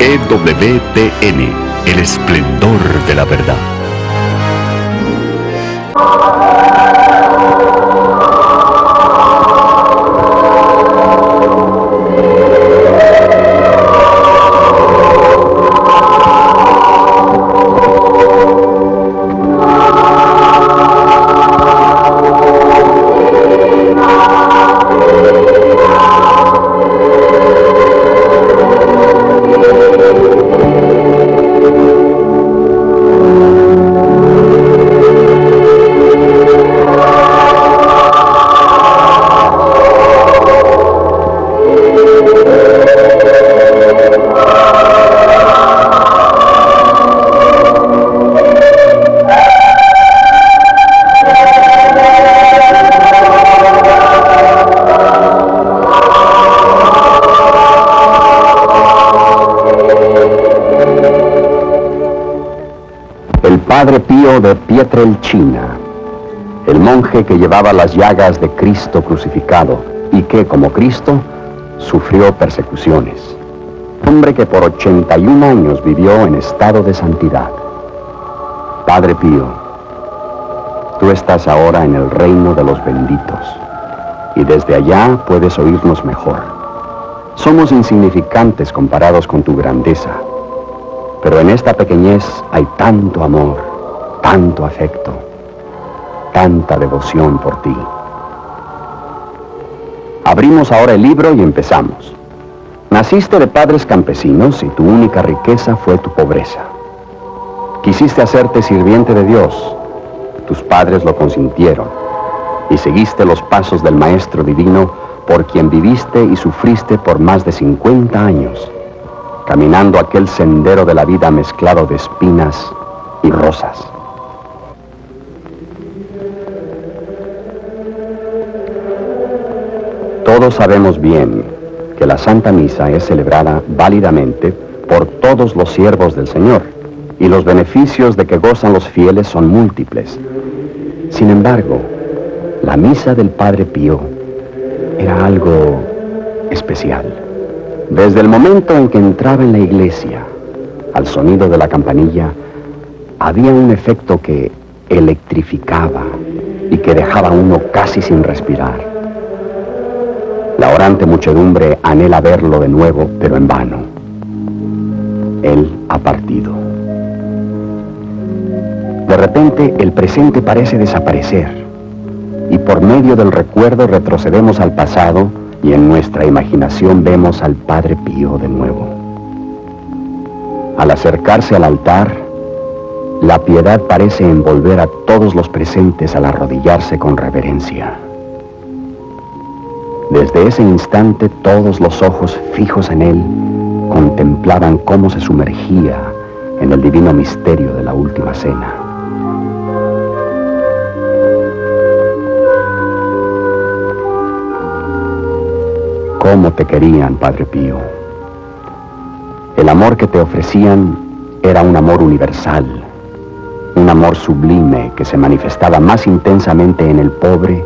EWTN, el esplendor de la verdad. Padre Pío de Pietrelcina, el monje que llevaba las llagas de Cristo crucificado y que, como Cristo, sufrió persecuciones. Hombre que por 81 años vivió en estado de santidad. Padre Pío, tú estás ahora en el reino de los benditos y desde allá puedes oírnos mejor. Somos insignificantes comparados con tu grandeza. Pero en esta pequeñez hay tanto amor, tanto afecto, tanta devoción por ti. Abrimos ahora el libro y empezamos. Naciste de padres campesinos y tu única riqueza fue tu pobreza. Quisiste hacerte sirviente de Dios. Tus padres lo consintieron y seguiste los pasos del Maestro Divino por quien viviste y sufriste por más de 50 años. Caminando aquel sendero de la vida mezclado de espinas y rosas. Todos sabemos bien que la Santa Misa es celebrada válidamente por todos los siervos del Señor y los beneficios de que gozan los fieles son múltiples. Sin embargo, la misa del Padre Pío era algo especial. Desde el momento en que entraba en la iglesia, al sonido de la campanilla, había un efecto que electrificaba y que dejaba a uno casi sin respirar. La orante muchedumbre anhela verlo de nuevo, pero en vano. Él ha partido. De repente, el presente parece desaparecer, y por medio del recuerdo retrocedemos al pasado, y en nuestra imaginación vemos al Padre Pío de nuevo. Al acercarse al altar, la piedad parece envolver a todos los presentes al arrodillarse con reverencia. Desde ese instante, todos los ojos fijos en él contemplaban cómo se sumergía en el divino misterio de la última cena. ¿Cómo te querían, Padre Pío? El amor que te ofrecían era un amor universal, un amor sublime que se manifestaba más intensamente en el pobre,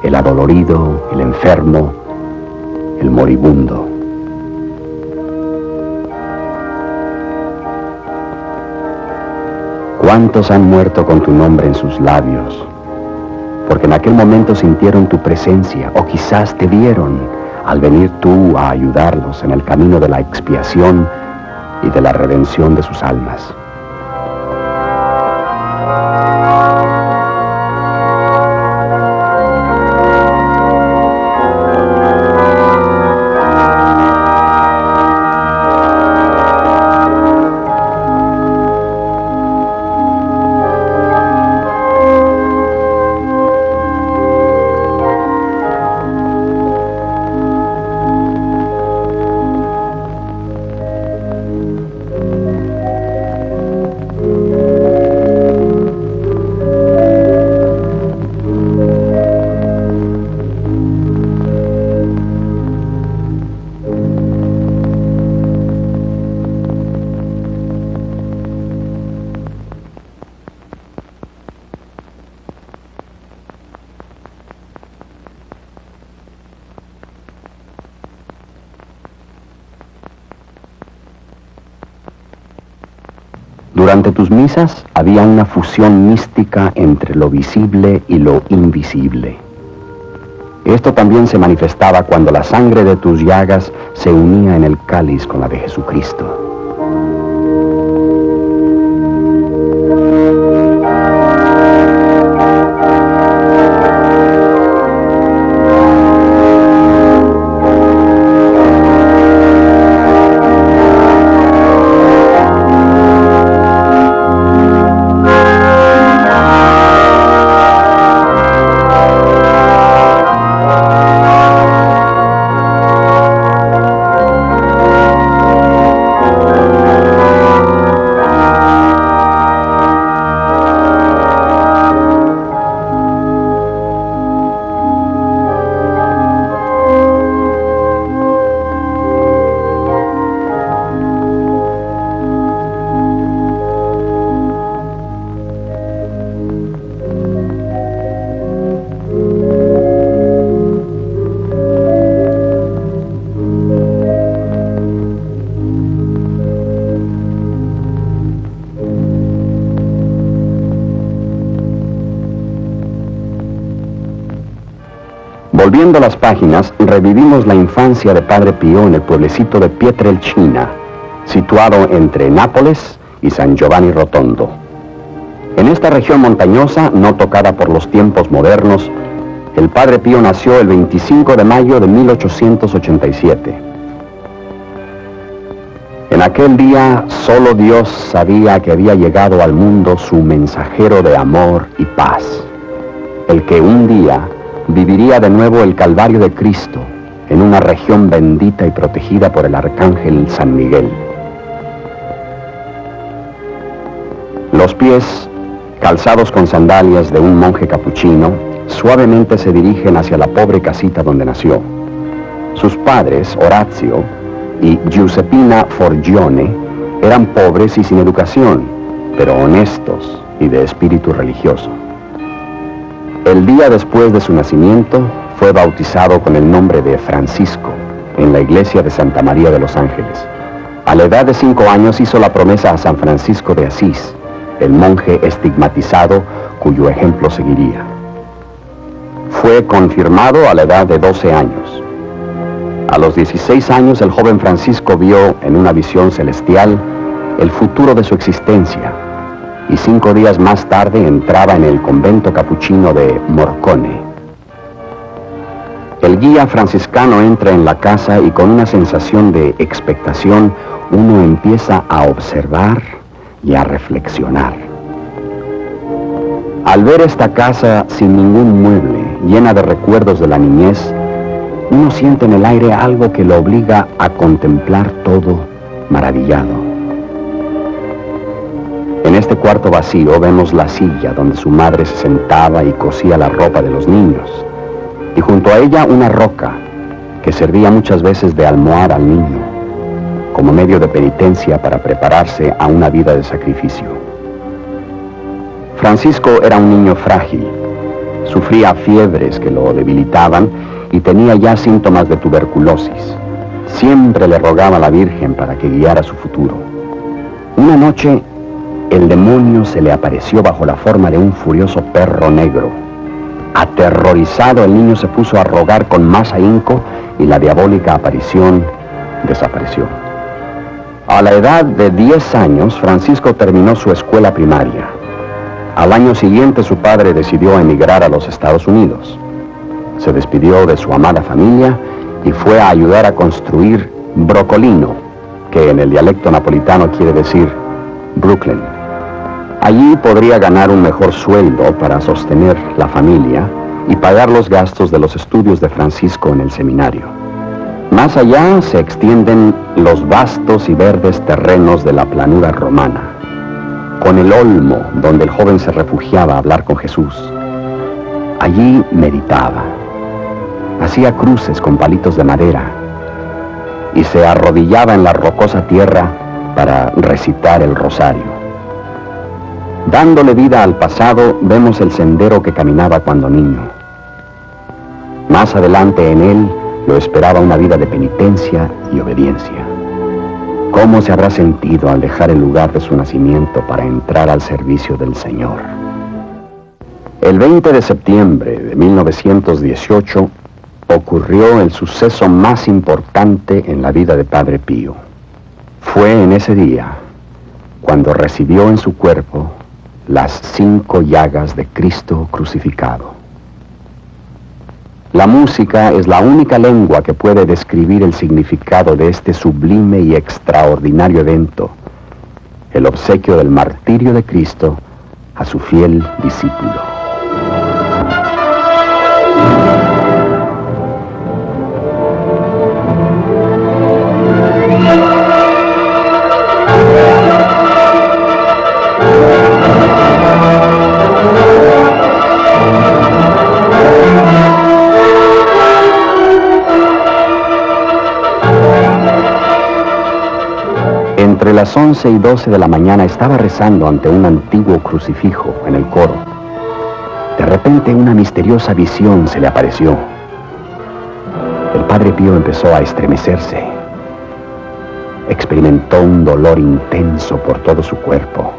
el adolorido, el enfermo, el moribundo. ¿Cuántos han muerto con tu nombre en sus labios? Porque en aquel momento sintieron tu presencia, o quizás te vieron al venir tú a ayudarlos en el camino de la expiación y de la redención de sus almas. Durante tus misas había una fusión mística entre lo visible y lo invisible. Esto también se manifestaba cuando la sangre de tus llagas se unía en el cáliz con la de Jesucristo. Volviendo las páginas, revivimos la infancia de Padre Pío en el pueblecito de Pietrelcina, situado entre Nápoles y San Giovanni Rotondo. En esta región montañosa, no tocada por los tiempos modernos, el Padre Pío nació el 25 de mayo de 1887. En aquel día, solo Dios sabía que había llegado al mundo su mensajero de amor y paz, el que un día viviría de nuevo el Calvario de Cristo en una región bendita y protegida por el Arcángel San Miguel. Los pies, calzados con sandalias de un monje capuchino, suavemente se dirigen hacia la pobre casita donde nació. Sus padres, Orazio y Giuseppina Forgione, eran pobres y sin educación, pero honestos y de espíritu religioso. El día después de su nacimiento, fue bautizado con el nombre de Francisco en la iglesia de Santa María de los Ángeles. A la edad de 5 años hizo la promesa a San Francisco de Asís, el monje estigmatizado cuyo ejemplo seguiría. Fue confirmado a la edad de 12 años. A los 16 años, el joven Francisco vio en una visión celestial el futuro de su existencia, y 5 días más tarde entraba en el convento capuchino de Morcone. El guía franciscano entra en la casa y con una sensación de expectación uno empieza a observar y a reflexionar. Al ver esta casa sin ningún mueble, llena de recuerdos de la niñez, uno siente en el aire algo que lo obliga a contemplar todo maravillado. En este cuarto vacío vemos la silla donde su madre se sentaba y cosía la ropa de los niños, y junto a ella una roca que servía muchas veces de almohada al niño, como medio de penitencia para prepararse a una vida de sacrificio. Francisco era un niño frágil, sufría fiebres que lo debilitaban y tenía ya síntomas de tuberculosis. Siempre le rogaba a la Virgen para que guiara su futuro. Una noche, el demonio se le apareció bajo la forma de un furioso perro negro. Aterrorizado, el niño se puso a rogar con más ahínco y la diabólica aparición desapareció. A la edad de 10 años, Francisco terminó su escuela primaria. Al año siguiente, su padre decidió emigrar a los Estados Unidos. Se despidió de su amada familia y fue a ayudar a construir Brocolino, que en el dialecto napolitano quiere decir Brooklyn. Allí podría ganar un mejor sueldo para sostener la familia y pagar los gastos de los estudios de Francisco en el seminario. Más allá se extienden los vastos y verdes terrenos de la planura romana, con el olmo donde el joven se refugiaba a hablar con Jesús. Allí meditaba, hacía cruces con palitos de madera y se arrodillaba en la rocosa tierra para recitar el rosario. Dándole vida al pasado, vemos el sendero que caminaba cuando niño. Más adelante en él lo esperaba una vida de penitencia y obediencia. ¿Cómo se habrá sentido al dejar el lugar de su nacimiento para entrar al servicio del Señor? El 20 de septiembre de 1918 ocurrió el suceso más importante en la vida de Padre Pío. Fue en ese día cuando recibió en su cuerpo las 5 llagas de Cristo crucificado. La música es la única lengua que puede describir el significado de este sublime y extraordinario evento, el obsequio del martirio de Cristo a su fiel discípulo. Entre las 11 y 12 de la mañana estaba rezando ante un antiguo crucifijo en el coro. De repente una misteriosa visión se le apareció. El Padre Pío empezó a estremecerse. Experimentó un dolor intenso por todo su cuerpo.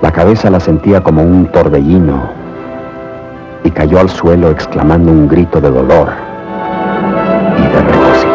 La cabeza la sentía como un torbellino y cayó al suelo exclamando un grito de dolor y de regocijo.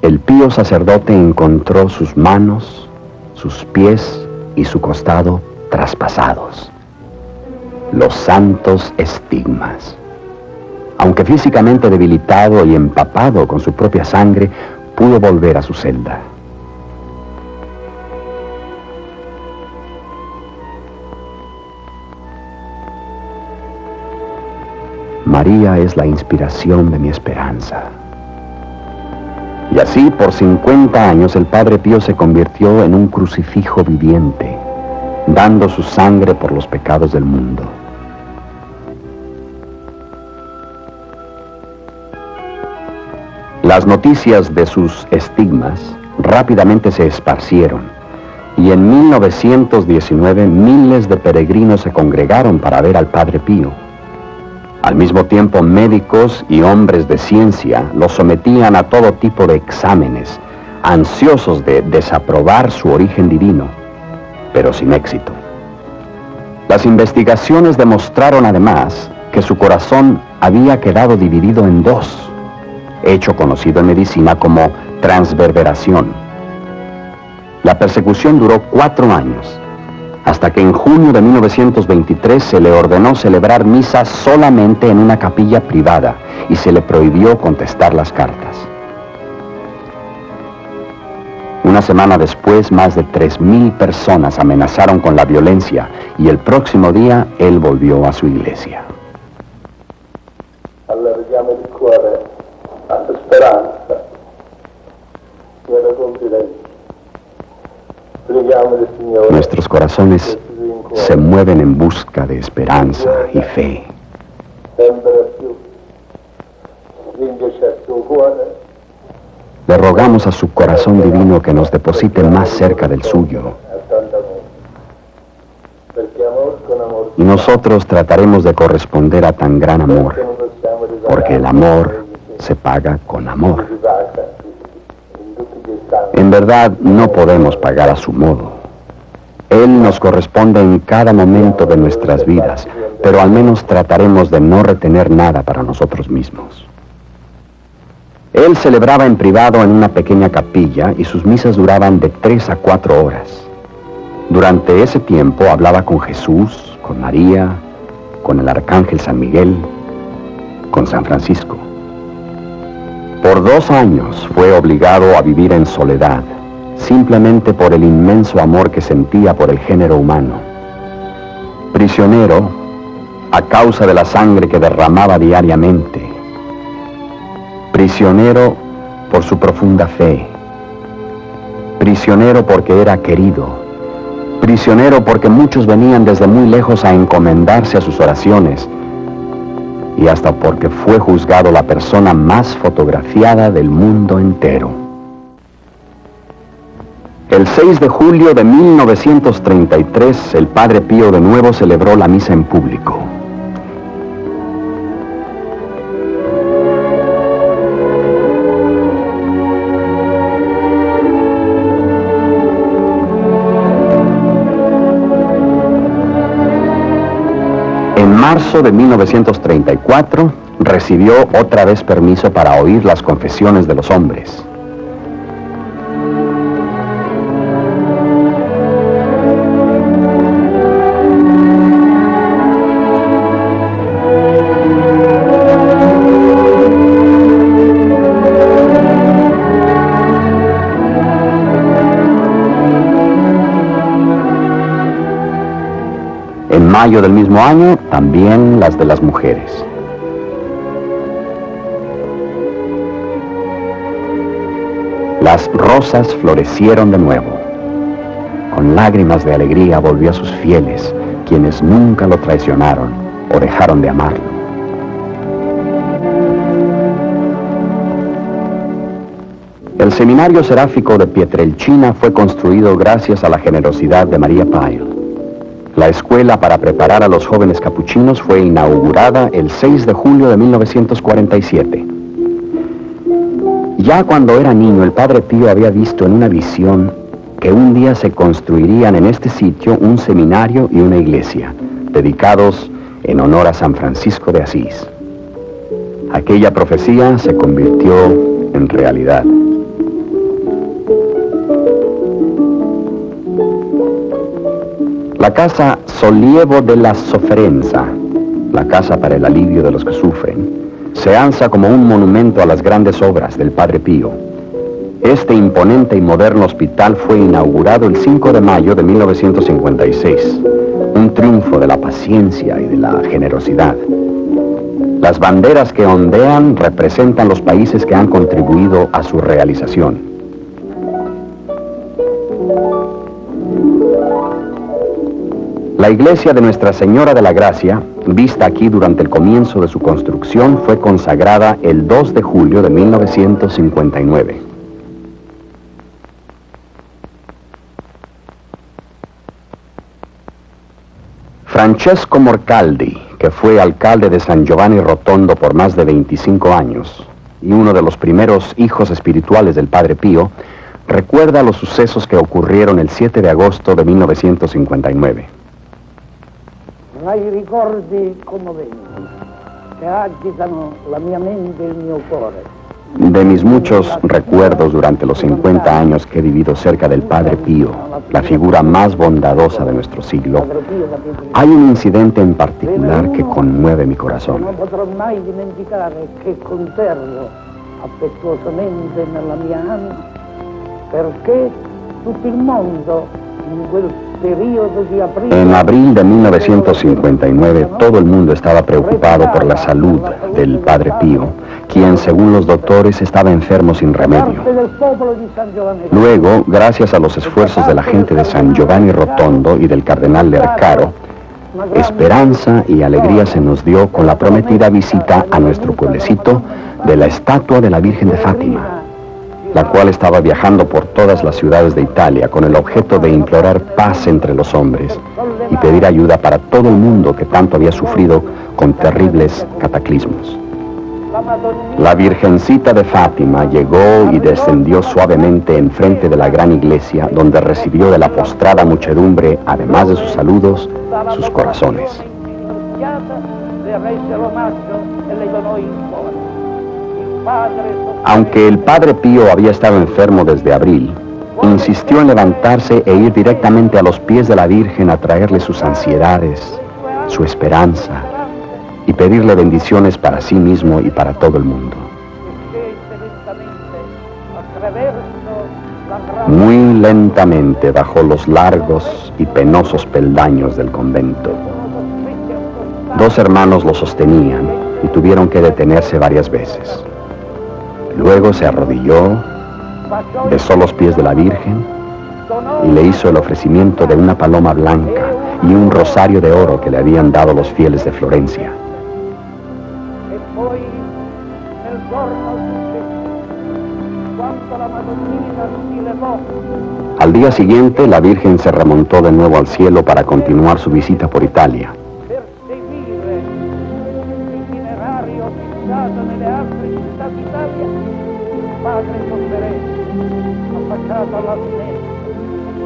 El pío sacerdote encontró sus manos, sus pies y su costado traspasados. Los santos estigmas. Aunque físicamente debilitado y empapado con su propia sangre, pudo volver a su celda. María es la inspiración de mi esperanza. Y así, por 50 años, el Padre Pío se convirtió en un crucifijo viviente, dando su sangre por los pecados del mundo. Las noticias de sus estigmas rápidamente se esparcieron, y en 1919 miles de peregrinos se congregaron para ver al Padre Pío. Al mismo tiempo, médicos y hombres de ciencia lo sometían a todo tipo de exámenes, ansiosos de desaprobar su origen divino, pero sin éxito. Las investigaciones demostraron además que su corazón había quedado dividido en 2, hecho conocido en medicina como transverberación. La persecución duró 4 años, hasta que en junio de 1923 se le ordenó celebrar misas solamente en una capilla privada y se le prohibió contestar las cartas. Una semana después, más de 3,000 personas amenazaron con la violencia y el próximo día él volvió a su iglesia. Allarghiamo il cuore alla speranza e alla confidenza. Preghiamo il Signore. Nuestros corazones se mueven en busca de esperanza y fe. Sempre più stringerci al suo cuore. Le rogamos a su corazón divino que nos deposite más cerca del suyo. Y nosotros trataremos de corresponder a tan gran amor, porque el amor se paga con amor. En verdad, no podemos pagar a su modo. Él nos corresponde en cada momento de nuestras vidas, pero al menos trataremos de no retener nada para nosotros mismos. Él celebraba en privado en una pequeña capilla y sus misas duraban de 3 a 4 horas. Durante ese tiempo hablaba con Jesús, con María, con el arcángel San Miguel, con San Francisco. Por 2 años fue obligado a vivir en soledad, simplemente por el inmenso amor que sentía por el género humano. Prisionero a causa de la sangre que derramaba diariamente. Prisionero por su profunda fe. Prisionero porque era querido. prisionero porque muchos venían desde muy lejos a encomendarse a sus oraciones, y hasta porque fue juzgado la persona más fotografiada del mundo entero. El 6 de julio de 1933, el Padre Pío de nuevo celebró la misa en público. En marzo de 1934, recibió otra vez permiso para oír las confesiones de los hombres. En mayo del mismo año, también las de las mujeres. Las rosas florecieron de nuevo. Con lágrimas de alegría volvió a sus fieles, quienes nunca lo traicionaron o dejaron de amarlo. El seminario seráfico de Pietrelcina fue construido gracias a la generosidad de María Pyle. La escuela para preparar a los jóvenes capuchinos fue inaugurada el 6 de julio de 1947. Ya cuando era niño, el Padre Pío había visto en una visión que un día se construirían en este sitio un seminario y una iglesia, dedicados en honor a San Francisco de Asís. Aquella profecía se convirtió en realidad. La casa Sollievo della Sofferenza, la casa para el alivio de los que sufren, se alza como un monumento a las grandes obras del Padre Pío. Este imponente y moderno hospital fue inaugurado el 5 de mayo de 1956, un triunfo de la paciencia y de la generosidad. Las banderas que ondean representan los países que han contribuido a su realización. La iglesia de Nuestra Señora de la Gracia, vista aquí durante el comienzo de su construcción, fue consagrada el 2 de julio de 1959. Francesco Morcaldi, que fue alcalde de San Giovanni Rotondo por más de 25 años y uno de los primeros hijos espirituales del Padre Pío, recuerda los sucesos que ocurrieron el 7 de agosto de 1959. Ai ricordi commoventi che agitano la mia mente e il mio cuore. De mis muchos recuerdos durante los 50 años que he vivido cerca del Padre Pío, la figura más bondadosa de nuestro siglo, hay un incidente en particular que conmueve mi corazón. Non potrò mai dimenticare che conservo affettuosamente nella mia anima, perché tutto il mondo in quel periodo di aprile... En abril de 1959, todo el mundo estaba preocupado por la salud del Padre Pío, quien, según los doctores, estaba enfermo sin remedio. Luego, gracias a los esfuerzos de la gente de San Giovanni Rotondo y del cardenal Lercaro, esperanza y alegría se nos dio con la prometida visita a nuestro pueblecito de la estatua de la Virgen de Fátima, la cual estaba viajando por todas las ciudades de Italia con el objeto de implorar paz entre los hombres y pedir ayuda para todo el mundo que tanto había sufrido con terribles cataclismos. La Virgencita de Fátima llegó y descendió suavemente enfrente de la gran iglesia, donde recibió de la postrada muchedumbre, además de sus saludos, sus corazones. Aunque el Padre Pío había estado enfermo desde abril, insistió en levantarse e ir directamente a los pies de la Virgen a traerle sus ansiedades, su esperanza, y pedirle bendiciones para sí mismo y para todo el mundo. Muy lentamente bajó los largos y penosos peldaños del convento. Dos hermanos lo sostenían y tuvieron que detenerse varias veces. Luego se arrodilló, besó los pies de la Virgen y le hizo el ofrecimiento de una paloma blanca y un rosario de oro que le habían dado los fieles de Florencia. E poi, nel giorno successivo, quando la Madonnina si levò, Al día siguiente, la Virgen se remontó de nuevo al cielo para continuar su visita por Italia. per seguire l'itinerario fissato nelle altre città d'Italia, il padre sofferente, affacciato alla finestra,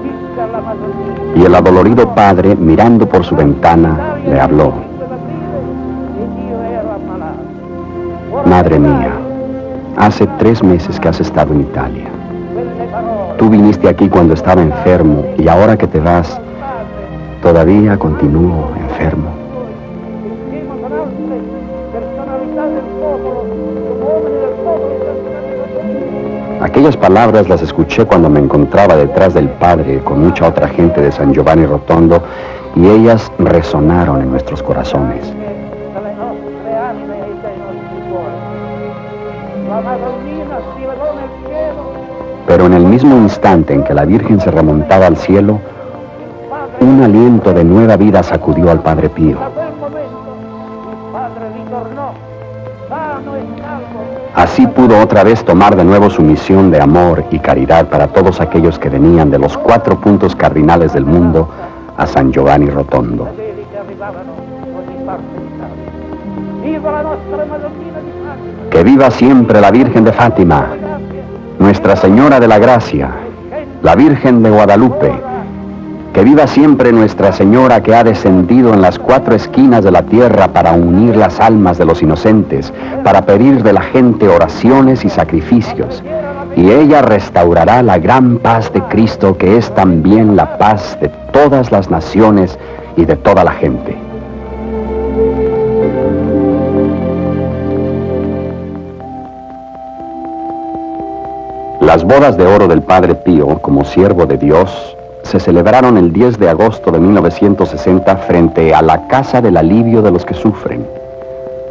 disse alla Madonnina: Y el adolorido padre, mirando por su ventana, le habló: ed io ero ammalato. Madre mía, hace 3 meses que has estado en Italia. Tú viniste aquí cuando estaba enfermo y ahora que te vas, todavía continúo enfermo. Insieme con altre personalità del popolo, come uomini del popolo, Aquellas palabras las escuché cuando me encontraba detrás del Padre con mucha otra gente de San Giovanni Rotondo y ellas resonaron en nuestros corazones. dalle nostre anime e dai nostri cuori. La Madonnina si levò nel cielo, Pero en el mismo instante en que la Virgen se remontaba al cielo, un aliento de nueva vida sacudió al Padre Pío. da quel momento il padre ritornò, sano e salvo, Así pudo otra vez tomar de nuevo su misión de amor y caridad para todos aquellos que venían de los 4 puntos cardinales del mundo a San Giovanni Rotondo. quelli che arrivavano da ogni parte d'Italia. Viva la nostra Madonnina di Fatima! Que viva siempre la Virgen de Fátima, Nuestra Señora de la Gracia, la Virgen de Guadalupe. Que viva siempre Nuestra Señora que ha descendido en las 4 esquinas de la tierra para unir las almas de los inocentes, para pedir de la gente oraciones y sacrificios. Y ella restaurará la gran paz de Cristo, que es también la paz de todas las naciones y de toda la gente. Las bodas de oro del Padre Pío, como siervo de Dios, se celebraron el 10 de agosto de 1960 frente a la Casa del Alivio de los que Sufren.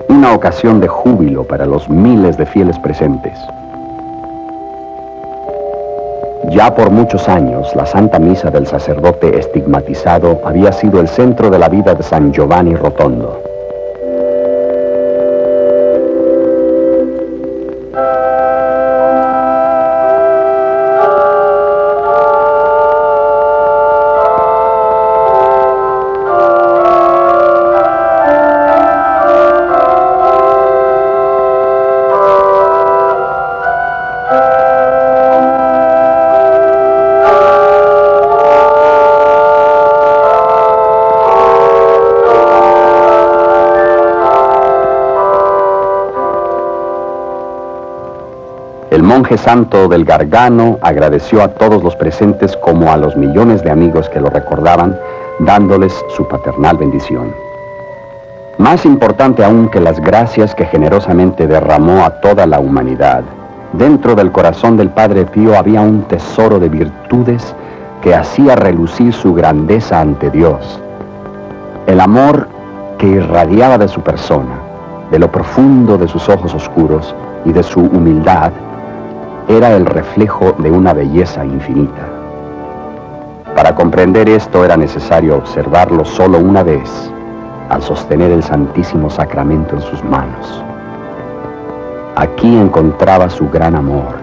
Una ocasión de júbilo para los miles de fieles presentes. Ya por muchos años, la Santa Misa del sacerdote estigmatizado había sido el centro de la vida de San Giovanni Rotondo. El monje santo del Gargano agradeció a todos los presentes como a los millones de amigos que lo recordaban, dándoles su paternal bendición. Más importante aún que las gracias que generosamente derramó a toda la humanidad, dentro del corazón del Padre Pío había un tesoro de virtudes que hacía relucir su grandeza ante Dios. El amor que irradiaba de su persona, de lo profundo de sus ojos oscuros y de su humildad, era el reflejo de una belleza infinita. Para comprender esto era necesario observarlo solo una vez, al sostener el Santísimo Sacramento en sus manos. Aquí encontraba su gran amor,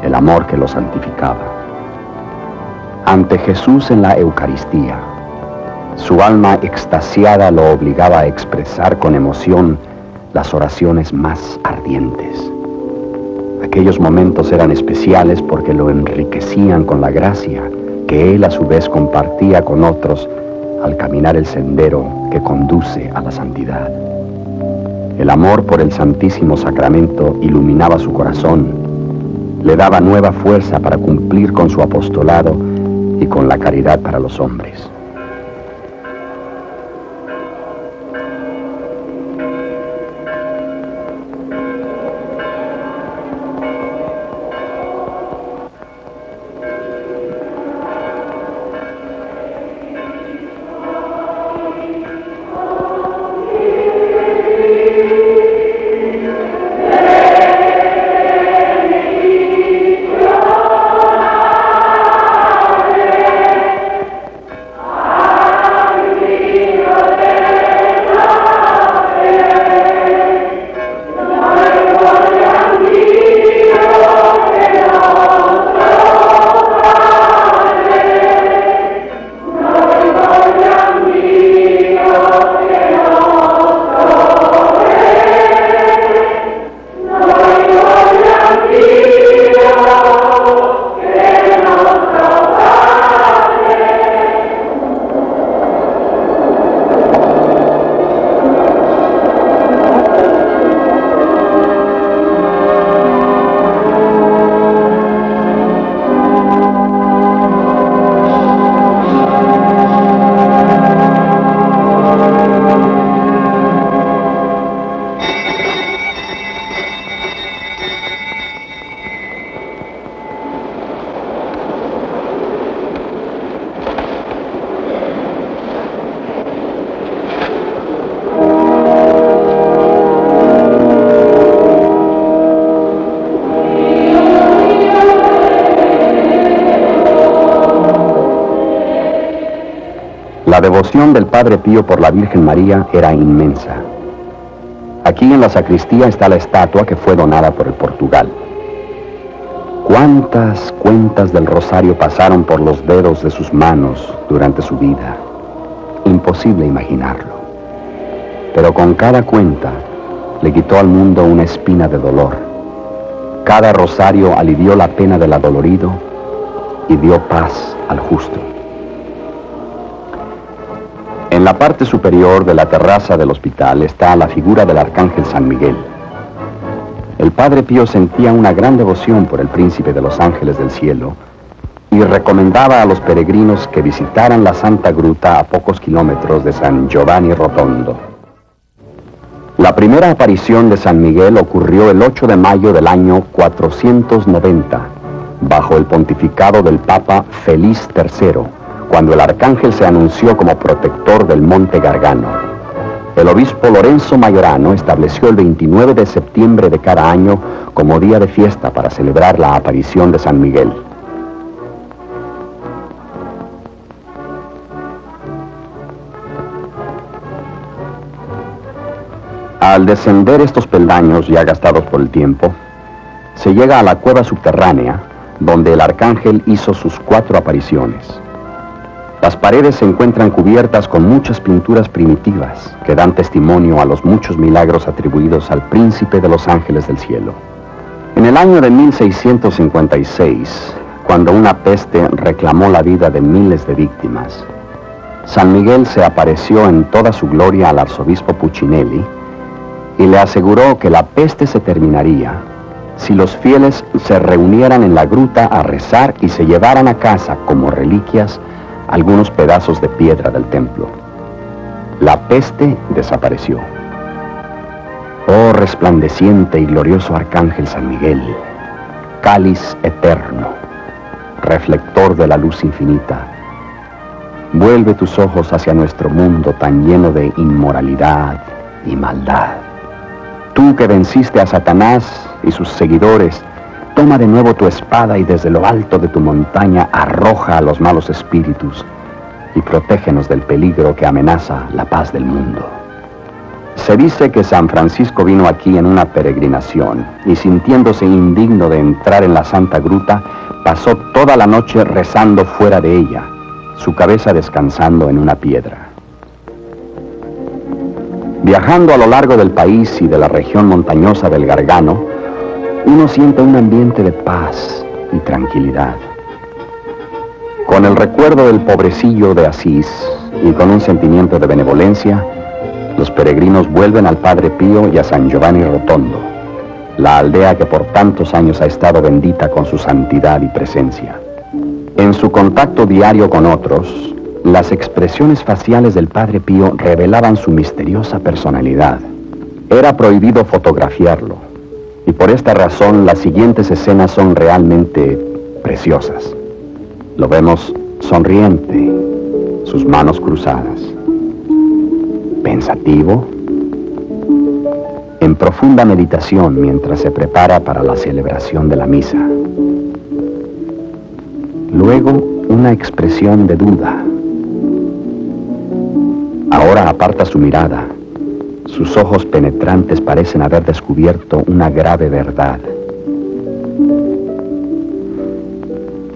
el amor que lo santificaba. Ante Jesús en la Eucaristía, su alma extasiada lo obligaba a expresar con emoción las oraciones más ardientes. Aquellos momentos eran especiales porque lo enriquecían con la gracia que él a su vez compartía con otros al caminar el sendero que conduce a la santidad. El amor por el Santísimo Sacramento iluminaba su corazón, le daba nueva fuerza para cumplir con su apostolado y con la caridad para los hombres. La devoción del Padre Pío por la Virgen María era inmensa. Aquí en la sacristía está la estatua que fue donada por el Portugal. ¿Cuántas cuentas del rosario pasaron por los dedos de sus manos durante su vida? Imposible imaginarlo. Pero con cada cuenta le quitó al mundo una espina de dolor. Cada rosario alivió la pena del adolorido y dio paz al justo. En la parte superior de la terraza del hospital está la figura del arcángel San Miguel. El Padre Pío sentía una gran devoción por el príncipe de los ángeles del cielo y recomendaba a los peregrinos que visitaran la Santa Gruta a pocos kilómetros de San Giovanni Rotondo. La primera aparición de San Miguel ocurrió el 8 de mayo del año 490, bajo el pontificado del Papa Feliz III, cuando el arcángel se anunció como protector del Monte Gargano. El obispo Lorenzo Majorano estableció el 29 de septiembre de cada año como día de fiesta para celebrar la aparición de San Miguel. Al descender estos peldaños ya gastados por el tiempo, se llega a la cueva subterránea, donde el arcángel hizo sus 4 apariciones. Las paredes se encuentran cubiertas con muchas pinturas primitivas que dan testimonio a los muchos milagros atribuidos al príncipe de los ángeles del cielo. En el año de 1656, cuando una peste reclamó la vida de miles de víctimas, San Miguel se apareció en toda su gloria al arzobispo Puccinelli y le aseguró que la peste se terminaría si los fieles se reunieran en la gruta a rezar y se llevaran a casa como reliquias algunos pedazos de piedra del templo. La peste desapareció. Oh resplandeciente y glorioso arcángel San Miguel, cáliz eterno, reflector de la luz infinita, vuelve tus ojos hacia nuestro mundo tan lleno de inmoralidad y maldad. Tú que venciste a Satanás y sus seguidores, toma de nuevo tu espada y desde lo alto de tu montaña arroja a los malos espíritus y protégenos del peligro que amenaza la paz del mundo. Se dice que San Francisco vino aquí en una peregrinación y sintiéndose indigno de entrar en la Santa Gruta, pasó toda la noche rezando fuera de ella, su cabeza descansando en una piedra. Viajando a lo largo del país y de la región montañosa del Gargano, uno siente un ambiente de paz y tranquilidad. Con el recuerdo del pobrecillo de Asís y con un sentimiento de benevolencia, los peregrinos vuelven al Padre Pío y a San Giovanni Rotondo, la aldea que por tantos años ha estado bendita con su santidad y presencia. En su contacto diario con otros, las expresiones faciales del Padre Pío revelaban su misteriosa personalidad. Era prohibido fotografiarlo, y por esta razón las siguientes escenas son realmente preciosas. Lo vemos sonriente, sus manos cruzadas, pensativo, en profunda meditación mientras se prepara para la celebración de la misa. Luego, una expresión de duda. Ahora aparta su mirada. Sus ojos penetrantes parecen haber descubierto una grave verdad.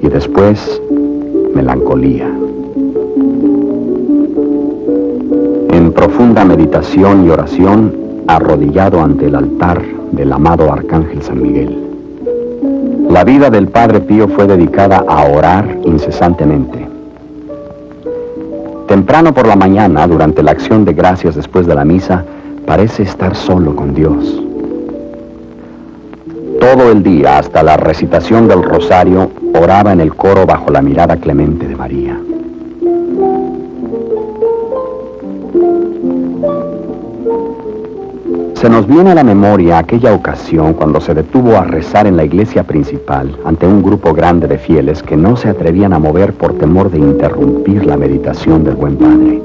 Y después, melancolía. En profunda meditación y oración, arrodillado ante el altar del amado Arcángel San Miguel. La vida del Padre Pío fue dedicada a orar incesantemente. Temprano por la mañana, durante la acción de gracias después de la misa, parece estar solo con Dios. Todo el día, hasta la recitación del rosario, oraba en el coro bajo la mirada clemente de María. Se nos viene a la memoria aquella ocasión cuando se detuvo a rezar en la iglesia principal ante un grupo grande de fieles que no se atrevían a mover por temor de interrumpir la meditación del buen Padre.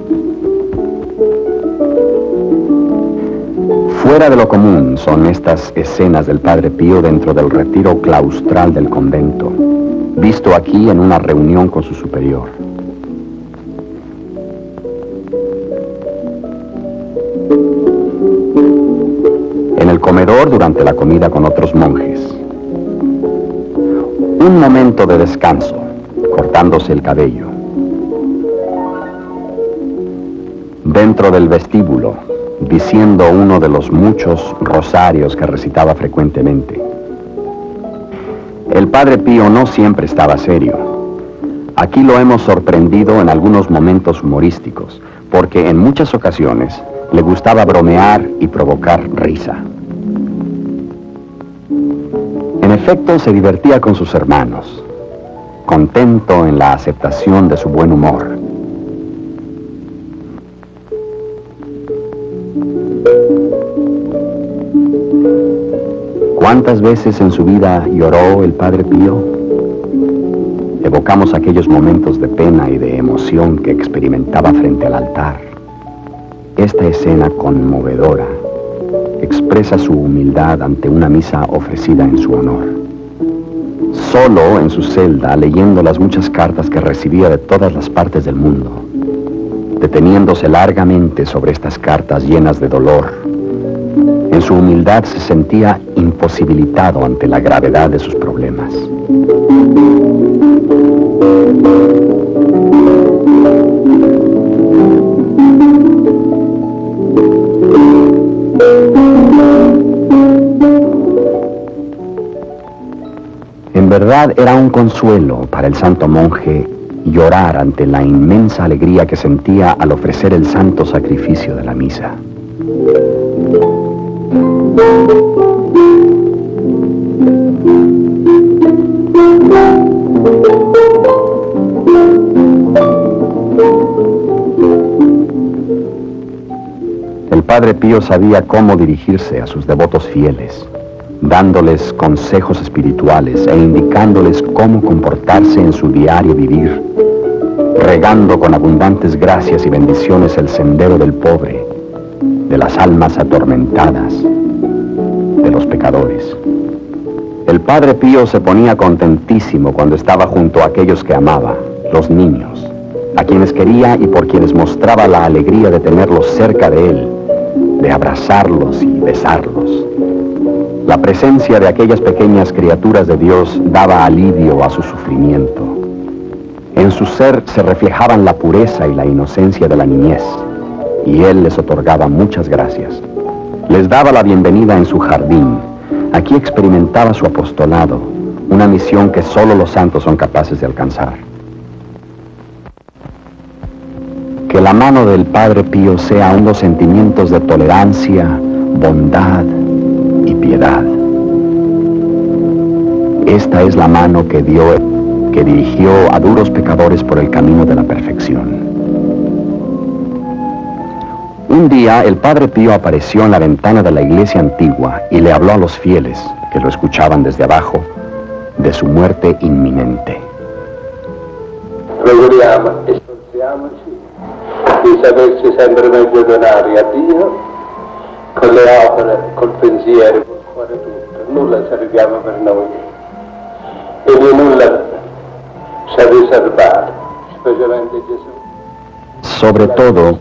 Fuera de lo común son estas escenas del Padre Pío dentro del retiro claustral del convento, visto aquí en una reunión con su superior. comedor durante la comida con otros monjes. Un momento de descanso, cortándose el cabello. Dentro del vestíbulo, diciendo uno de los muchos rosarios que recitaba frecuentemente. El Padre Pío no siempre estaba serio. Aquí lo hemos sorprendido en algunos momentos humorísticos, porque en muchas ocasiones le gustaba bromear y provocar risa. En efecto, se divertía con sus hermanos, contento en la aceptación de su buen humor. ¿Cuántas veces en su vida lloró el Padre Pío? Evocamos aquellos momentos de pena y de emoción que experimentaba frente al altar. Esta escena conmovedora expresa su humildad ante una misa ofrecida en su honor. Solo en su celda, leyendo las muchas cartas que recibía de todas las partes del mundo, deteniéndose largamente sobre estas cartas llenas de dolor, en su humildad se sentía imposibilitado ante la gravedad de sus problemas. En verdad era un consuelo para el santo monje llorar ante la inmensa alegría que sentía al ofrecer el santo sacrificio de la misa. El Padre Pío sabía cómo dirigirse a sus devotos fieles, dándoles consejos espirituales e indicándoles cómo comportarse en su diario vivir, regando con abundantes gracias y bendiciones el sendero del pobre, de las almas atormentadas, de los pecadores. El Padre Pío se ponía contentísimo cuando estaba junto a aquellos que amaba, los niños, a quienes quería y por quienes mostraba la alegría de tenerlos cerca de él, de abrazarlos y besarlos. La presencia de aquellas pequeñas criaturas de Dios daba alivio a su sufrimiento. En su ser se reflejaban la pureza y la inocencia de la niñez, y él les otorgaba muchas gracias. Les daba la bienvenida en su jardín. Aquí experimentaba su apostolado, una misión que solo los santos son capaces de alcanzar. Que la mano del Padre Pío sea unos sentimientos de tolerancia, bondad y piedad. Esta es la mano que dirigió a duros pecadores por el camino de la perfección. Un día el Padre Pío apareció en la ventana de la iglesia antigua y le habló a los fieles, que lo escuchaban desde abajo, de su muerte inminente. Preghiamo e sforziamoci di saperci sempre meglio donare a Dio con le opere, col pensiero, col cuore tutto. Nulla serviamo per noi e di nulla ci ha riservato, specialmente Gesù. Sobre todo,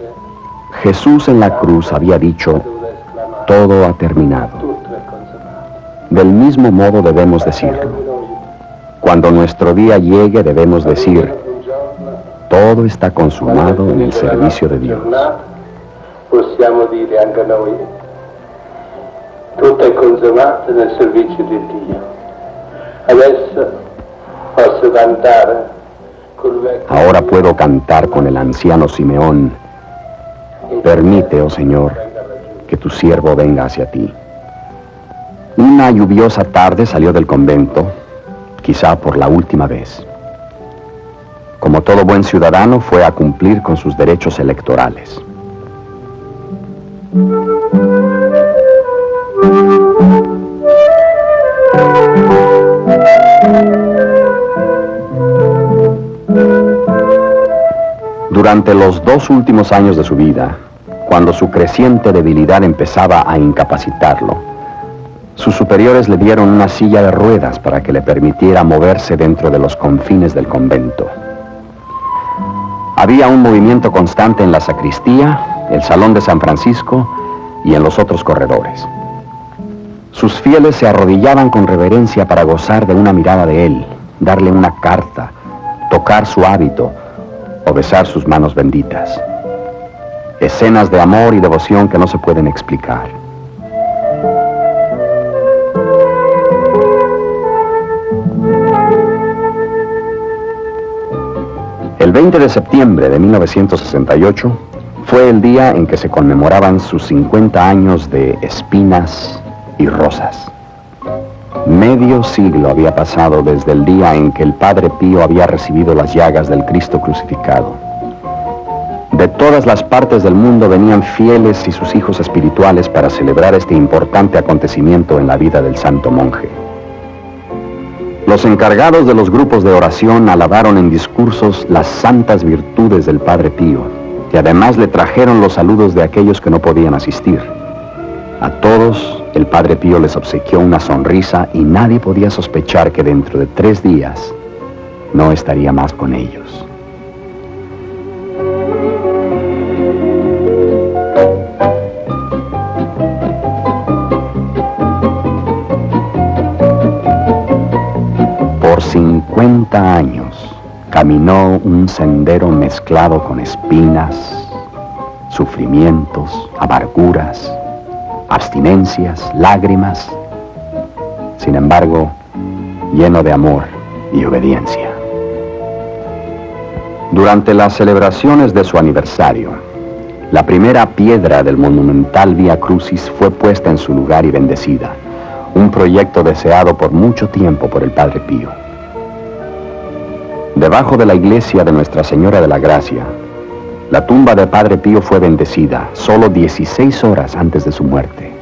Jesús en la cruz había dicho, todo ha terminado. Del mismo modo debemos decirlo. Cuando nuestro día llegue debemos decir, todo está consumado en el servicio de Dios. Possiamo dire anche noi, tutto è consumato nel servizio di Dio. Adesso posso cantare col vecchio. Ahora puedo cantar con el anciano Simeón. Permite, oh Señor, que tu siervo venga hacia ti. Una lluviosa tarde salió del convento, quizá por la última vez. Como todo buen ciudadano, fue a cumplir con sus derechos electorales. Durante los 2 últimos años de su vida, cuando su creciente debilidad empezaba a incapacitarlo, sus superiores le dieron una silla de ruedas para que le permitiera moverse dentro de los confines del convento. Había un movimiento constante en la sacristía, el salón de San Francisco y en los otros corredores. Sus fieles se arrodillaban con reverencia para gozar de una mirada de él, darle una carta, tocar su hábito o besar sus manos benditas. Escenas de amor y devoción que no se pueden explicar. El 20 de septiembre de 1968 fue el día en que se conmemoraban sus 50 años de espinas y rosas. Medio siglo había pasado desde el día en que el Padre Pío había recibido las llagas del Cristo crucificado. De todas las partes del mundo venían fieles y sus hijos espirituales para celebrar este importante acontecimiento en la vida del santo monje. Los encargados de los grupos de oración alabaron en discursos las santas virtudes del Padre Pío y además le trajeron los saludos de aquellos que no podían asistir. A todos, el Padre Pío les obsequió una sonrisa y nadie podía sospechar que dentro de 3 días no estaría más con ellos. Por 50 años caminó un sendero mezclado con espinas, sufrimientos, amarguras, abstinencias, lágrimas, sin embargo, lleno de amor y obediencia. Durante las celebraciones de su aniversario, la primera piedra del monumental Vía Crucis fue puesta en su lugar y bendecida, un proyecto deseado por mucho tiempo por el Padre Pío. Debajo de la iglesia de Nuestra Señora de la Gracia, la tumba del Padre Pío fue bendecida solo 16 horas antes de su muerte.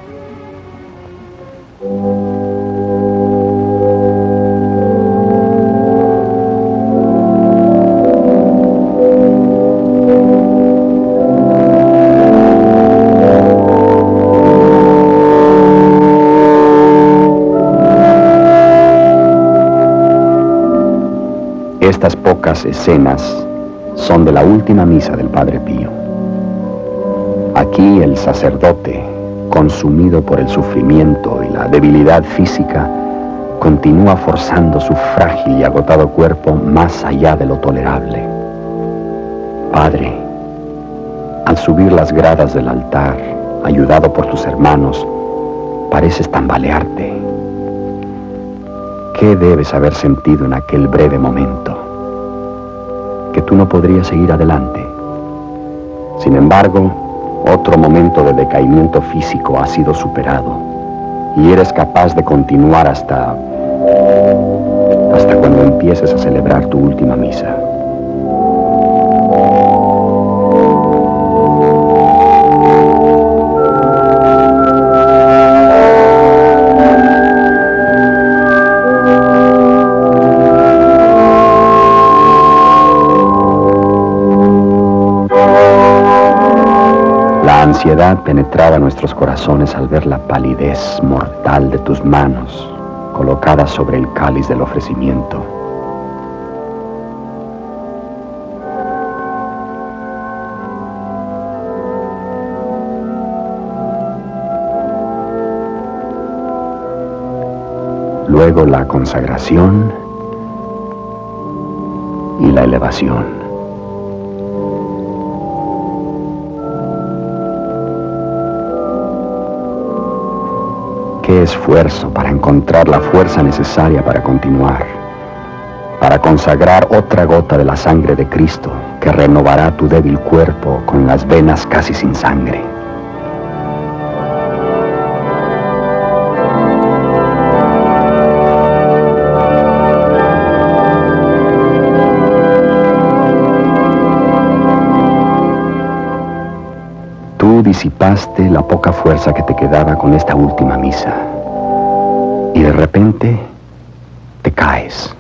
Estas pocas escenas son de la última misa del Padre Pío. Aquí el sacerdote, consumido por el sufrimiento y la debilidad física, continúa forzando su frágil y agotado cuerpo más allá de lo tolerable. Padre, al subir las gradas del altar, ayudado por tus hermanos, pareces tambalearte. ¿Qué debes haber sentido en aquel breve momento? Que tú no podrías seguir adelante. Sin embargo, otro momento de decaimiento físico ha sido superado y eres capaz de continuar hasta cuando empieces a celebrar tu última misa. La ansiedad penetraba nuestros corazones al ver la palidez mortal de tus manos colocadas sobre el cáliz del ofrecimiento. Luego la consagración y la elevación. Qué esfuerzo para encontrar la fuerza necesaria para continuar, para consagrar otra gota de la sangre de Cristo que renovará tu débil cuerpo con las venas casi sin sangre. Tú disipaste la poca fuerza que te quedaba con esta última misa y de repente te caes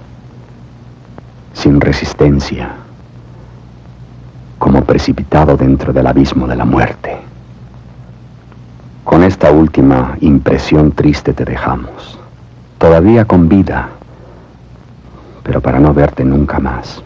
sin resistencia, como precipitado dentro del abismo de la muerte. Con esta última impresión triste te dejamos, todavía con vida, pero para no verte nunca más.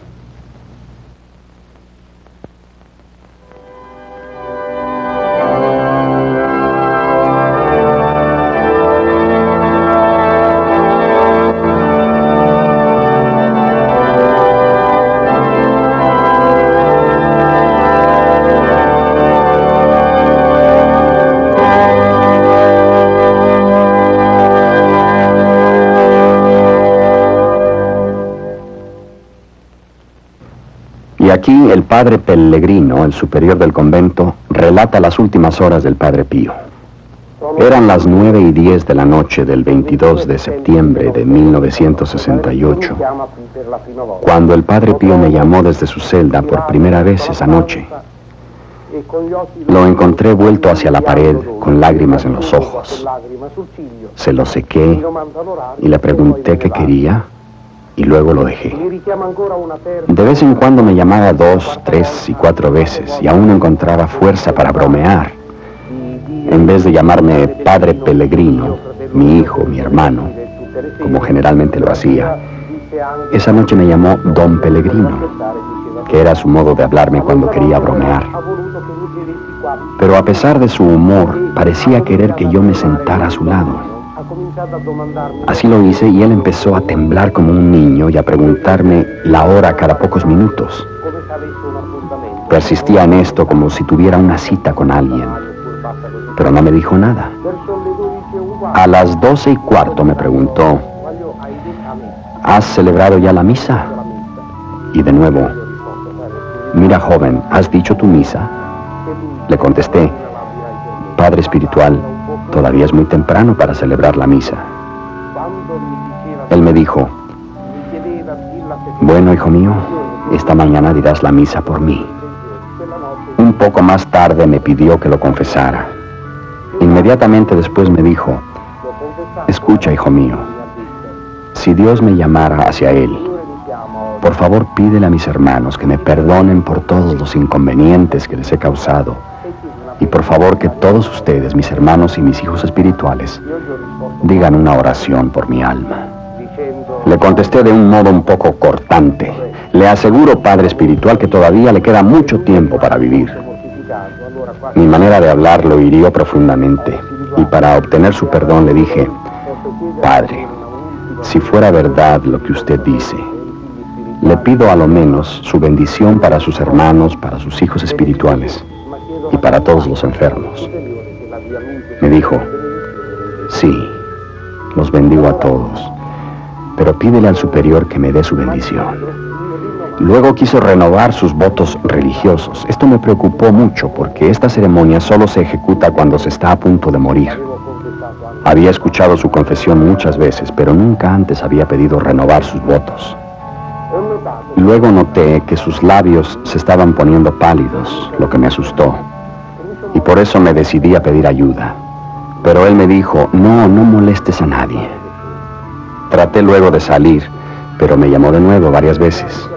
aquí el padre Pellegrino, el superior del convento, relata las últimas horas del padre Pío. Eran las 9:10 de la noche del 22 de septiembre de 1968, cuando el padre Pío me llamó desde su celda por primera vez esa noche. Lo encontré vuelto hacia la pared con lágrimas en los ojos. Se lo sequé y le pregunté qué quería y luego lo dejé. De vez en cuando me llamaba 2, 3 y 4 veces y aún encontraba fuerza para bromear. En vez de llamarme Padre Pellegrino, mi hijo, mi hermano, como generalmente lo hacía, esa noche me llamó Don Pellegrino, que era su modo de hablarme cuando quería bromear. Pero a pesar de su humor, parecía querer que yo me sentara a su lado. Así lo hice y él empezó a temblar como un niño y a preguntarme la hora cada pocos minutos. Persistía en esto como si tuviera una cita con alguien, pero no me dijo nada. A las 12:15 me preguntó, ¿has celebrado ya la misa? Y de nuevo, mira joven, ¿has dicho tu misa? Le contesté, Padre espiritual, todavía es muy temprano para celebrar la misa. Él me dijo, bueno, hijo mío, esta mañana dirás la misa por mí. Un poco más tarde me pidió que lo confesara. Inmediatamente después me dijo, escucha, hijo mío, si Dios me llamara hacia Él, por favor pídele a mis hermanos que me perdonen por todos los inconvenientes que les he causado. Y por favor que todos ustedes, mis hermanos y mis hijos espirituales, digan una oración por mi alma. Le contesté de un modo un poco cortante. Le aseguro, Padre espiritual, que todavía le queda mucho tiempo para vivir. Mi manera de hablar lo hirió profundamente. Y para obtener su perdón le dije, Padre, si fuera verdad lo que usted dice, le pido a lo menos su bendición para sus hermanos, para sus hijos espirituales y para todos los enfermos. Me dijo, sí, los bendigo a todos, pero pídele al superior que me dé su bendición. Luego quiso renovar sus votos religiosos. Esto me preocupó mucho porque esta ceremonia solo se ejecuta cuando se está a punto de morir. Había escuchado su confesión muchas veces, pero nunca antes había pedido renovar sus votos. Luego noté que sus labios se estaban poniendo pálidos, lo que me asustó. Y por eso me decidí a pedir ayuda. Pero él me dijo, no molestes a nadie. Traté luego de salir, pero me llamó de nuevo varias veces.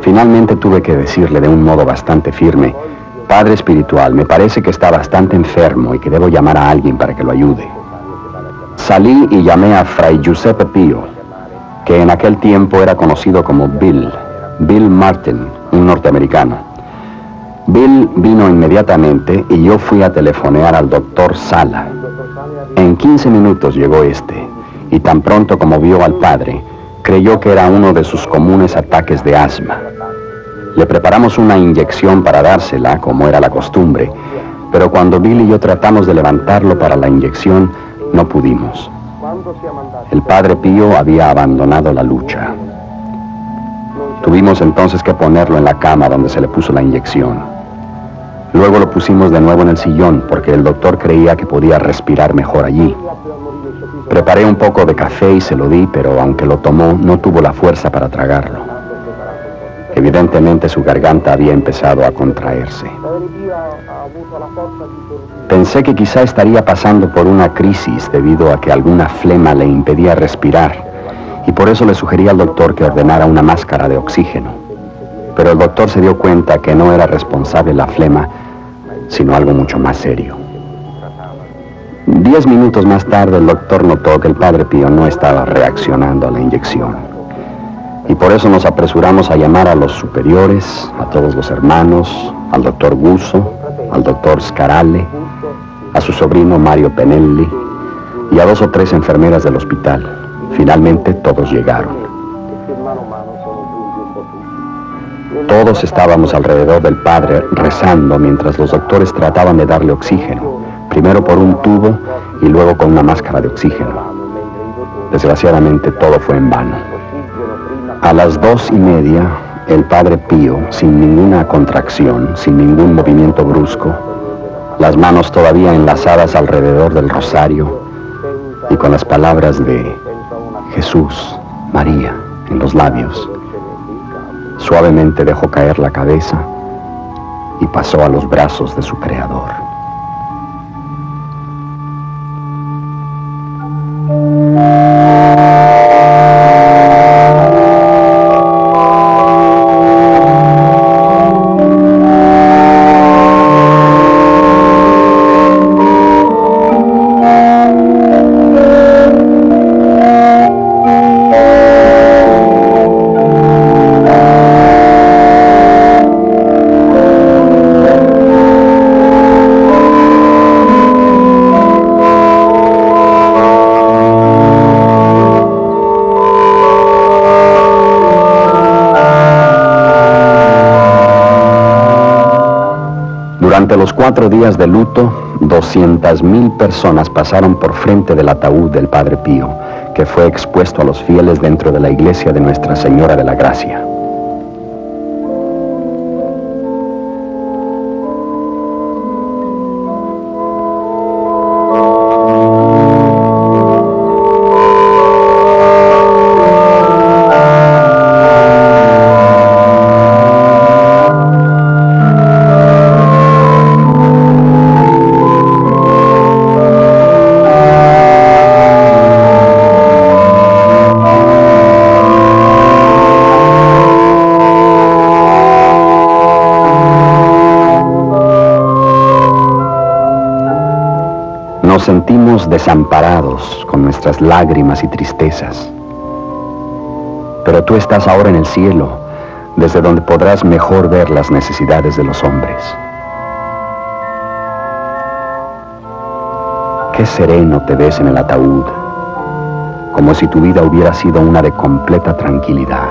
Finalmente tuve que decirle de un modo bastante firme, Padre espiritual, me parece que está bastante enfermo y que debo llamar a alguien para que lo ayude. Salí y llamé a Fray Giuseppe Pío, que en aquel tiempo era conocido como Bill Martin, un norteamericano. Bill vino inmediatamente y yo fui a telefonear al doctor Sala. En 15 minutos llegó este, y tan pronto como vio al padre, creyó que era uno de sus comunes ataques de asma. Le preparamos una inyección para dársela, como era la costumbre, pero cuando Bill y yo tratamos de levantarlo para la inyección, no pudimos. El padre Pío había abandonado la lucha. Tuvimos entonces que ponerlo en la cama donde se le puso la inyección. Luego lo pusimos de nuevo en el sillón porque el doctor creía que podía respirar mejor allí. Preparé un poco de café y se lo di, pero aunque lo tomó, no tuvo la fuerza para tragarlo. Evidentemente su garganta había empezado a contraerse. Pensé que quizá estaría pasando por una crisis debido a que alguna flema le impedía respirar, y por eso le sugerí al doctor que ordenara una máscara de oxígeno. Pero el doctor se dio cuenta que no era responsable la flema, sino algo mucho más serio. 10 minutos más tarde el doctor notó que el padre Pío no estaba reaccionando a la inyección. Y por eso nos apresuramos a llamar a los superiores, a todos los hermanos, al doctor Guso, al doctor Scarale, a su sobrino Mario Penelli y a 2 o 3 enfermeras del hospital. Finalmente todos llegaron. Todos estábamos alrededor del padre rezando mientras los doctores trataban de darle oxígeno, primero por un tubo y luego con una máscara de oxígeno. Desgraciadamente todo fue en vano. A las 2:30 El Padre Pío, sin ninguna contracción, sin ningún movimiento brusco, las manos todavía enlazadas alrededor del rosario y con las palabras de Jesús, María en los labios, suavemente dejó caer la cabeza y pasó a los brazos de su Creador. Durante los 4 días de luto, 200,000 personas pasaron por frente del ataúd del Padre Pío, que fue expuesto a los fieles dentro de la iglesia de Nuestra Señora de la Gracia. Nos sentimos desamparados con nuestras lágrimas y tristezas. Pero tú estás ahora en el cielo, desde donde podrás mejor ver las necesidades de los hombres. Qué sereno te ves en el ataúd, como si tu vida hubiera sido una de completa tranquilidad.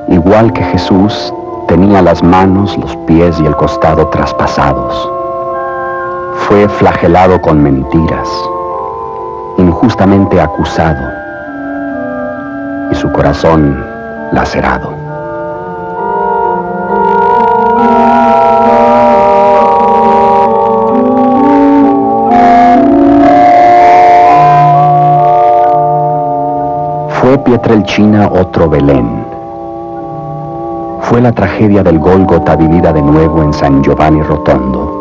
Igual que Jesús, tenía las manos, los pies y el costado traspasados. Fue flagelado con mentiras, injustamente acusado, y su corazón lacerado. Fue Pietrelcina otro Belén. Fue la tragedia del Gólgota vivida de nuevo en San Giovanni Rotondo.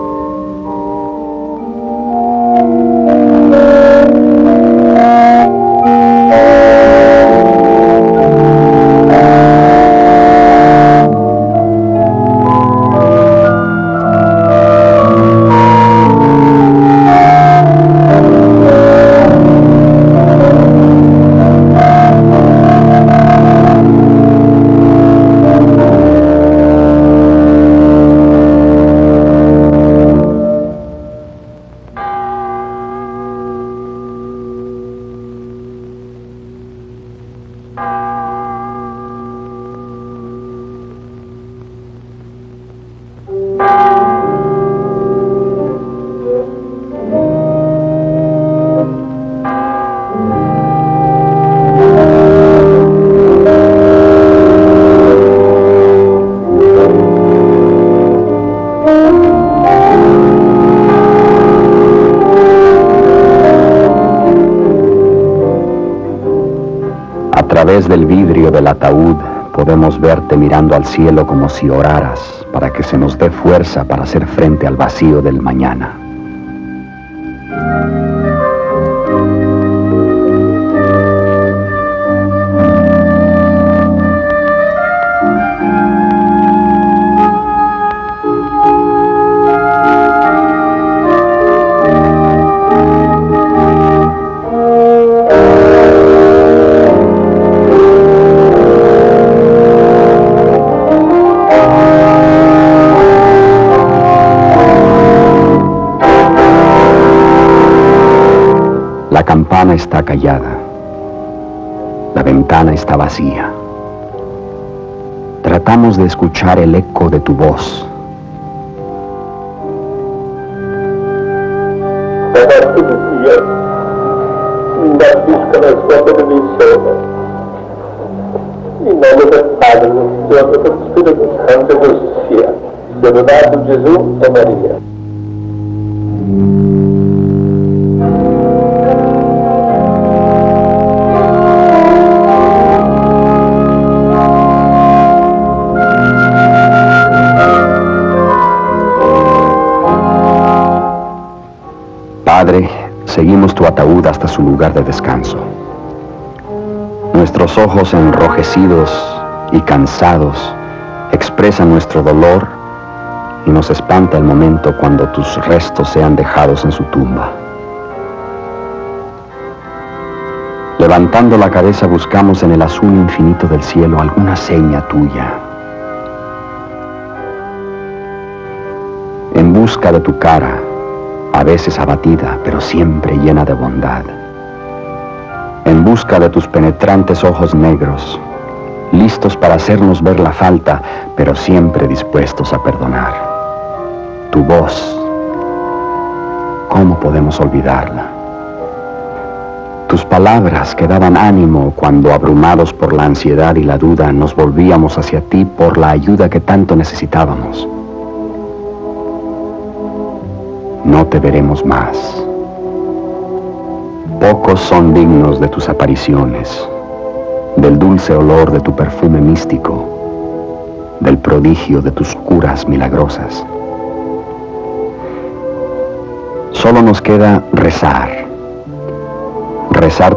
A través del vidrio del ataúd podemos verte mirando al cielo como si oraras para que se nos dé fuerza para hacer frente al vacío del mañana. La campana está callada. ventana está vacía. Tratamos de escuchar el eco de tu voz. Davanti di Dio, imbastisca la sua benedizione. In nome del Padre, del Figlio e del Spirito Santo, così sia. Lodato Gesù e Maria. Padre, seguimos tu ataúd hasta su lugar de descanso. Nuestros ojos enrojecidos y cansados expresan nuestro dolor y nos espanta el momento cuando tus restos sean dejados en su tumba. Levantando la cabeza buscamos en el azul infinito del cielo alguna seña tuya. En busca de tu cara, a veces abatida, pero siempre llena de bondad. En busca de tus penetrantes ojos negros, listos para hacernos ver la falta, pero siempre dispuestos a perdonar. Tu voz, ¿cómo podemos olvidarla? Tus palabras que daban ánimo cuando, abrumados por la ansiedad y la duda, nos volvíamos hacia ti por la ayuda que tanto necesitábamos. No te veremos más. Pocos son dignos de tus apariciones, del dulce olor de tu perfume místico, del prodigio de tus curas milagrosas. Solo nos queda rezar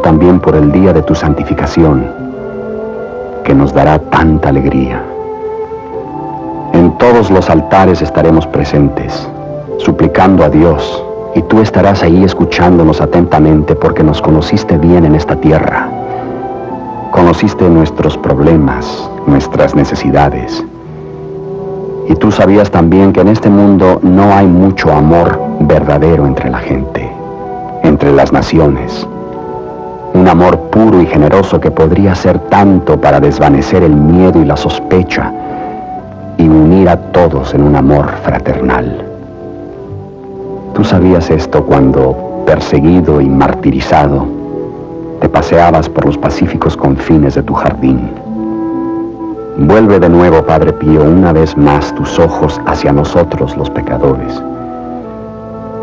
también por el día de tu santificación, que nos dará tanta alegría. En todos los altares estaremos presentes, suplicando a Dios, y tú estarás ahí escuchándonos atentamente porque nos conociste bien en esta tierra. Conociste nuestros problemas, nuestras necesidades. Y tú sabías también que en este mundo no hay mucho amor verdadero entre la gente, entre las naciones. Un amor puro y generoso que podría hacer tanto para desvanecer el miedo y la sospecha y unir a todos en un amor fraternal. Tú sabías esto cuando, perseguido y martirizado, te paseabas por los pacíficos confines de tu jardín. Vuelve de nuevo, Padre Pío, una vez más tus ojos hacia nosotros los pecadores.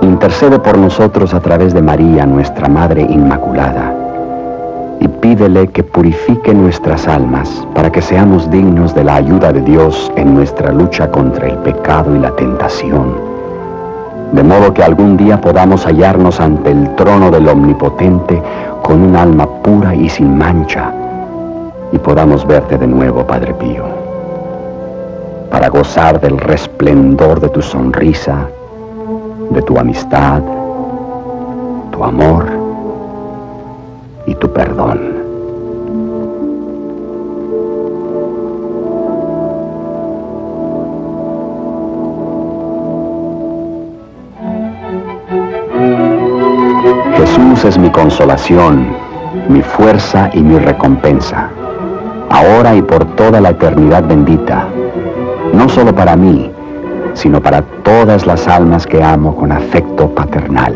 Intercede por nosotros a través de María, nuestra Madre Inmaculada, y pídele que purifique nuestras almas para que seamos dignos de la ayuda de Dios en nuestra lucha contra el pecado y la tentación, de modo que algún día podamos hallarnos ante el trono del Omnipotente con un alma pura y sin mancha, y podamos verte de nuevo, Padre Pío, para gozar del resplendor de tu sonrisa, de tu amistad, tu amor y tu perdón. Jesús es mi consolación, mi fuerza y mi recompensa, ahora y por toda la eternidad bendita, no solo para mí, sino para todas las almas que amo con afecto paternal.